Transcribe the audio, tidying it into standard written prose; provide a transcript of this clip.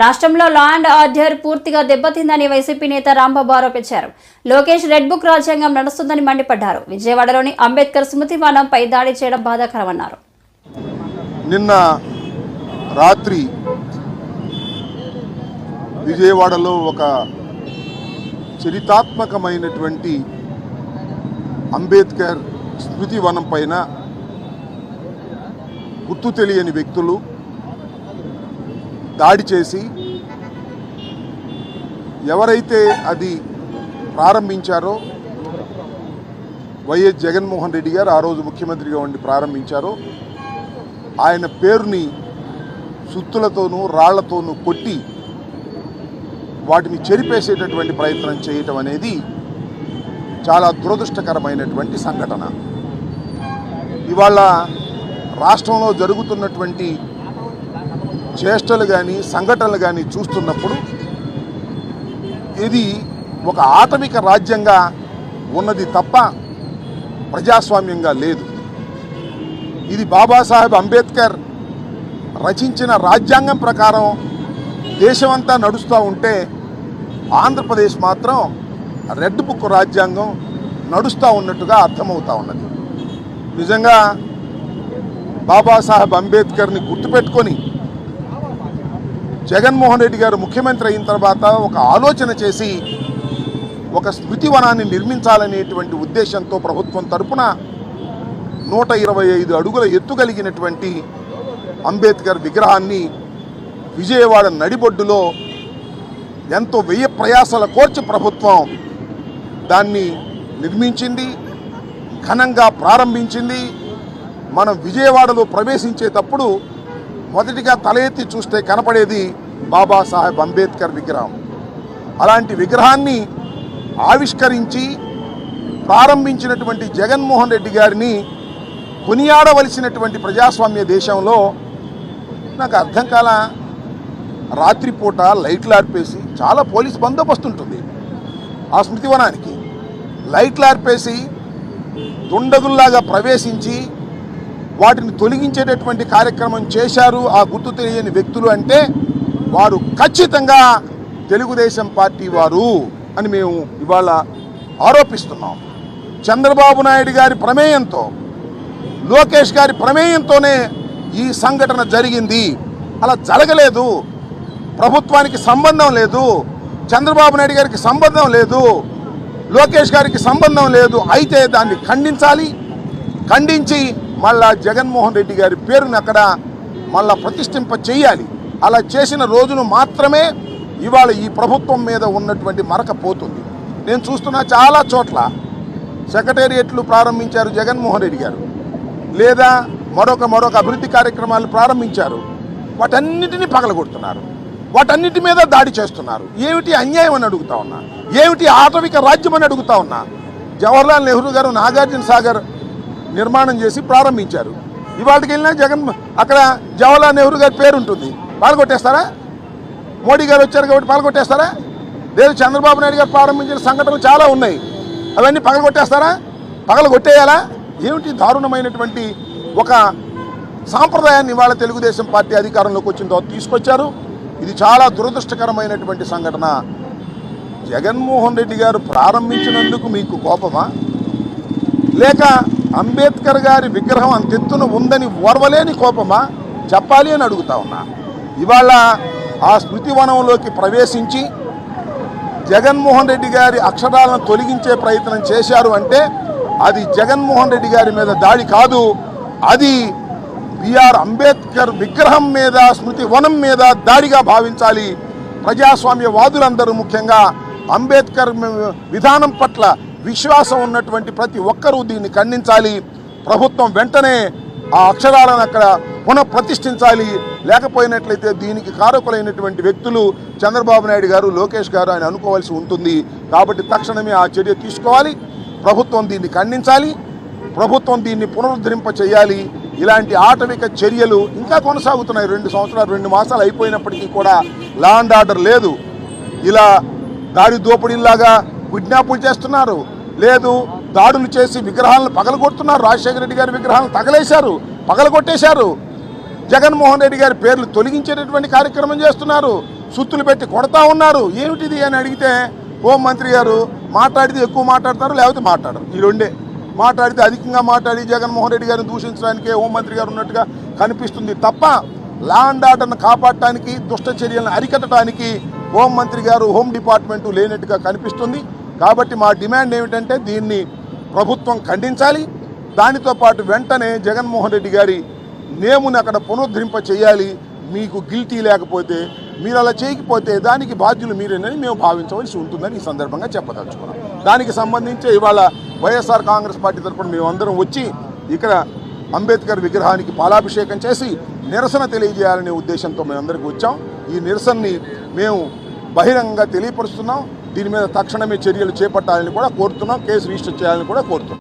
రాష్ట్రంలో law and order పూర్తిగా దెబ్బతిందని YCP నేత రాంబాబు ఆరోపించారు. లోకేష్ రెడ్ బుక్ రాజ్యాంగం నడుస్తుందని మండిపడ్డారు. విజయవాడలోని అంబేద్కర్ స్మృతి వనంపై దాడి చేయడం బాధాకరమన్నారు. నిన్న రాత్రి విజయవాడలో ఒక చరితాత్మకమైనటువంటి అంబేద్కర్ స్మృతి వనం పైన గుర్తు తెలియని వ్యక్తులు దాడి చేసి ఎవరైతే అది ప్రారంభించారో వైఎస్ జగన్మోహన్ రెడ్డి గారు ఆ రోజు ముఖ్యమంత్రిగా ఉండి ప్రారంభించారో ఆయన పేరుని సుత్తులతోనూ రాళ్లతోనూ కొట్టి వాటిని చెరిపేసేటటువంటి ప్రయత్నం చేయటం అనేది చాలా దురదృష్టకరమైనటువంటి సంఘటన. ఇవాళ రాష్ట్రంలో జరుగుతున్నటువంటి చేష్టలు కానీ సంఘటనలు కానీ చూస్తున్నప్పుడు ఇది ఒక ఆటవిక రాజ్యంగా ఉన్నది తప్ప ప్రజాస్వామ్యంగా లేదు. ఇది బాబాసాహెబ్ అంబేద్కర్ రచించిన రాజ్యాంగం ప్రకారం దేశమంతా నడుస్తూ ఉంటే ఆంధ్రప్రదేశ్ మాత్రం రెడ్ బుక్ రాజ్యాంగం నడుస్తూ ఉన్నట్టుగా అర్థమవుతూ ఉన్నది. నిజంగా బాబాసాహెబ్ అంబేద్కర్ని గుర్తుపెట్టుకొని జగన్మోహన్ రెడ్డి గారు ముఖ్యమంత్రి అయిన తర్వాత ఒక ఆలోచన చేసి ఒక స్మృతి వనాన్ని నిర్మించాలనేటువంటి ఉద్దేశంతో ప్రభుత్వం తరపున 125 అడుగుల ఎత్తు కలిగినటువంటి అంబేద్కర్ విగ్రహాన్ని విజయవాడ నడిబొడ్డులో ఎంతో వ్యయ ప్రయాసాల కోర్చి ప్రభుత్వం దాన్ని నిర్మించింది, ఘనంగా ప్రారంభించింది. మనం విజయవాడలో ప్రవేశించేటప్పుడు మొదటిగా తల ఎత్తి చూస్తే కనపడేది బాబాసాహెబ్ అంబేద్కర్ విగ్రహం. అలాంటి విగ్రహాన్ని ఆవిష్కరించి ప్రారంభించినటువంటి జగన్మోహన్ రెడ్డి గారిని కొనియాడవలసినటువంటి ప్రజాస్వామ్య దేశంలో నాకు అర్థం కాల. రాత్రిపూట లైట్లు ఆర్పేసి, చాలా పోలీస్ బందోబస్తు ఉంటుంది ఆ స్మృతివనానికి, లైట్లు ఆర్పేసి దుండగుల్లాగా ప్రవేశించి వాటిని తొలగించేటటువంటి కార్యక్రమం చేశారు ఆ గుర్తు తెలియని వ్యక్తులు అంటే వారు ఖచ్చితంగా తెలుగుదేశం పార్టీ వారు అని మేము ఇవాళ ఆరోపిస్తున్నాం. చంద్రబాబు నాయుడు గారి ప్రమేయంతో, లోకేష్ గారి ప్రమేయంతోనే ఈ సంఘటన జరిగింది. అలా జరగలేదు. ప్రభుత్వానికి సంబంధం లేదు, చంద్రబాబు నాయుడు గారికి సంబంధం లేదు, లోకేష్ గారికి సంబంధం లేదు. అయితే దాన్ని ఖండించాలి. ఖండించి మళ్ళా జగన్మోహన్ రెడ్డి గారి పేరుని అక్కడ మళ్ళా ప్రతిష్ఠింప చేయాలి. అలా చేసిన రోజును మాత్రమే ఇవాళ ఈ ప్రభుత్వం మీద ఉన్నటువంటి మరక పోతుంది. నేను చూస్తున్నా చాలా చోట్ల సెక్రటేరియట్లు ప్రారంభించారు జగన్మోహన్ రెడ్డి గారు, లేదా మరొక అభివృద్ధి కార్యక్రమాలు ప్రారంభించారు. వాటన్నిటినీ పగలగొడుతున్నారు, వాటన్నిటి మీద దాడి చేస్తున్నారు. ఏమిటి అన్యాయం అని అడుగుతా ఉన్నా, ఏమిటి ఆటవిక రాజ్యం అని అడుగుతా ఉన్నా. జవహర్లాల్ నెహ్రూ గారు నాగార్జున సాగర్ నిర్మాణం చేసి ప్రారంభించారు. ఇవాళకి వెళ్ళినా అక్కడ జవహర్లాల్ నెహ్రూ గారి పేరు ఉంటుంది, పాల్గొట్టేస్తారా? మోడీ గారు వచ్చారు కాబట్టి పాల్గొట్టేస్తారా? లేదు, చంద్రబాబు నాయుడు గారు ప్రారంభించిన సంఘటనలు చాలా ఉన్నాయి, అవన్నీ పగలగొట్టేస్తారా? పగలగొట్టేయాలా? ఏమిటి దారుణమైనటువంటి ఒక సాంప్రదాయాన్ని ఇవాళ తెలుగుదేశం పార్టీ అధికారంలోకి వచ్చిన తర్వాత తీసుకొచ్చారు. ఇది చాలా దురదృష్టకరమైనటువంటి సంఘటన. జగన్మోహన్ రెడ్డి గారు ప్రారంభించినందుకు మీకు కోపమా, లేక అంబేద్కర్ గారి విగ్రహం అంతెత్తున ఉందని ఓర్వలేని కోపమా? చెప్పాలి అని అడుగుతా ఉన్నా. ఇవాళ ఆ స్మృతి వనంలోకి ప్రవేశించి జగన్మోహన్ రెడ్డి గారి అక్షరాలను తొలగించే ప్రయత్నం చేశారు అంటే అది జగన్మోహన్ రెడ్డి గారి మీద దాడి కాదు, అది బిఆర్ అంబేద్కర్ విగ్రహం మీద, స్మృతి వనం మీద దాడిగా భావించాలి. ప్రజాస్వామ్యవాదులందరూ ముఖ్యంగా అంబేద్కర్ విధానం పట్ల విశ్వాసం ఉన్నటువంటి ప్రతి ఒక్కరూ దీన్ని ఖండించాలి. ప్రభుత్వం వెంటనే ఆ అక్షరాలను అక్కడ పునఃప్రతిష్ఠించాలి. లేకపోయినట్లయితే దీనికి కారకులైనటువంటి వ్యక్తులు చంద్రబాబు నాయుడు గారు, లోకేష్ గారు ఆయన అనుకోవాల్సి ఉంటుంది. కాబట్టి తక్షణమే ఆ చర్య తీసుకోవాలి. ప్రభుత్వం దీన్ని ఖండించాలి, ప్రభుత్వం దీన్ని పునరుద్ధరింప చేయాలి. ఇలాంటి ఆటవిక చర్యలు ఇంకా కొనసాగుతున్నాయి. 2 సంవత్సరాలు 2 మాసాలు అయిపోయినప్పటికీ కూడా లా అండ్ ఆర్డర్ లేదు. ఇలా దాడి దోపిడీలాగా కిడ్నాపులు చేస్తున్నారు, లేదు దాడులు చేసి విగ్రహాలను పగలగొడుతున్నారు. రాజశేఖర రెడ్డి గారి విగ్రహాలను తగలేశారు, పగలగొట్టేశారు. జగన్మోహన్ రెడ్డి గారి పేర్లు తొలగించేటటువంటి కార్యక్రమం చేస్తున్నారు. సుత్తులు పెట్టి కొడతా ఉన్నారు. ఏమిటిది అని అడిగితే హోంమంత్రి గారు మాట్లాడితే ఎక్కువ మాట్లాడతారు, లేకపోతే మాట్లాడరు. ఈ రెండే. మాట్లాడితే అధికంగా మాట్లాడి జగన్మోహన్ రెడ్డి గారిని దూషించడానికే హోంమంత్రి గారు ఉన్నట్టుగా కనిపిస్తుంది తప్ప లా అండ్ ఆర్డర్ను కాపాడటానికి, దుష్ట చర్యలను అరికట్టడానికి హోంమంత్రి గారు, హోం డిపార్ట్మెంటు లేనట్టుగా కనిపిస్తుంది. కాబట్టి మా డిమాండ్ ఏమిటంటే దీన్ని ప్రభుత్వం ఖండించాలి. దానితో పాటు వెంటనే జగన్మోహన్ రెడ్డి గారి నేముని అక్కడ పునరుద్ధరింప చేయాలి. మీకు గిల్టీ లేకపోతే, మీరు అలా చేయకపోతే దానికి బాధ్యులు మీరేనని మేము భావించవలసి ఉంటుందని ఈ సందర్భంగా చెప్పదలుచుకున్నాం. దానికి సంబంధించి ఇవాళ వైఎస్ఆర్ కాంగ్రెస్ పార్టీ తరఫున మేమందరం వచ్చి ఇక్కడ అంబేద్కర్ విగ్రహానికి పాలాభిషేకం చేసి నిరసన తెలియజేయాలనే ఉద్దేశంతో మేమందరికి వచ్చాం. ఈ నిరసనని మేము బహిరంగంగా తెలియపరుస్తున్నాం. దీని మీద తక్షణమే చర్యలు చేపట్టాలని కూడా కోరుతున్నాం. కేసు రిజిస్టర్ చేయాలని కూడా కోరుతున్నాం.